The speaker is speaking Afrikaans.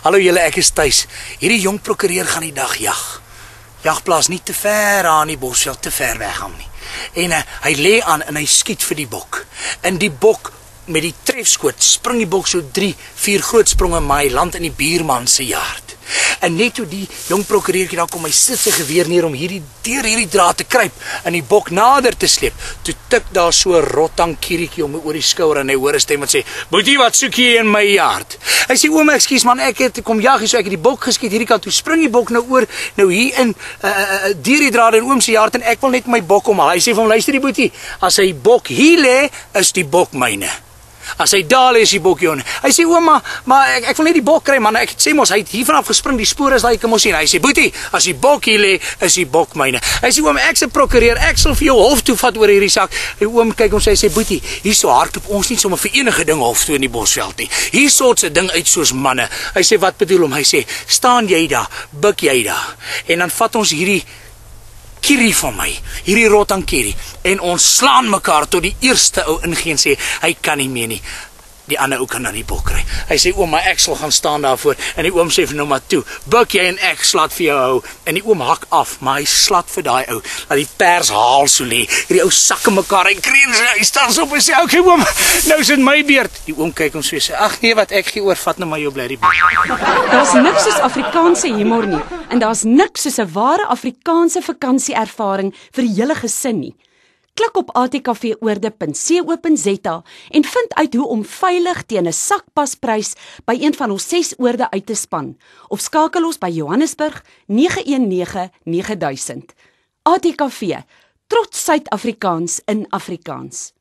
Hallo julle, ek is tuis. Hierdie jong prokureur gaan die dag jag. Jagplaas nie te ver aan die bosveld, te ver weg aan nie. En hy lê aan en hy skiet vir die bok. En die bok met die trefskoot spring die bok so 3-4 groot spronge, maar hy land in die buurman se yard. En net toe die jong prokureurtjie daar kom, hy sit sy geweer neer om deur hierdie draad te kruip en die bok nader te sleep. Toe tik daar so 'n rottankiertjie om oor die skouer en hy hoor 'n stem wat sê: "Boetie, wat soek jy in my yard?" Hy sê: "Oom, ekskuus man, ek het kom jag hier, so ek het die bok geskiet hierdie kant toe. Spring die bok nou oor, nou hier in deur die draad in oom se yard en ek wil net my bok omhaal." Hy sê vir hom: "Luister die boetie, as hy bok hier lê, is die bok myne. As hy daar is die bok joune." Hy sê: "Oom, maar ek wil net die bok kry man. Ek sê mos hy het hier vanaf gespring, die spore is daai kan mos sien." Hy sê: "Boetie, as die bok hier lê, is die bok myne." Hy sê: "Oom, ek's 'n prokureur. Ek sal vir jou hof toe vat oor hierdie saak." Die oom kyk hom sê: "Boetie, hier so hardloop ons nie sommer vir enige ding hof toe in die bosveld nie. Hier sort se ding uit soos manne." Hy sê: "Wat bedoel hom?" Hy sê: "Staan jy daar, buik jy daar. En dan vat ons hierdie kierie van my, hierdie rottankierie, en ons slaan mekaar tot die eerste ou ingee en sê hy kan nie meer nie. Die ander ou kan dan die bok kry." Hy sê: "Oom, maar ek sal gaan staan daarvoor." En die oom sê vir nou maar toe, "Buik jy en ek slat vir jou hou." En die oom hak af, maar hy slat vir daai ou. Laat die pers haal so lê. Hierdie ou sakke mekaar, hy kreun sy, hy staan op en sê: "Okay oom, nou is dit my beurt." Die oom kyk hom so en sê: "Ag nee, wat ek gee oor, vat nou maar jou blerrie." Daar's niks soos Afrikaanse humor nie, en daar's niks soos 'n ware Afrikaanse vakansieervaring vir die hele gesin nie. Klik op atkvoorde.co.za en vind uit hoe om veilig teen 'n sakpasprys by een van ons 6 oorde uit te span, of skakel ons by Johannesburg 919 9000. ATKV, trots Suid-Afrikaans in Afrikaans.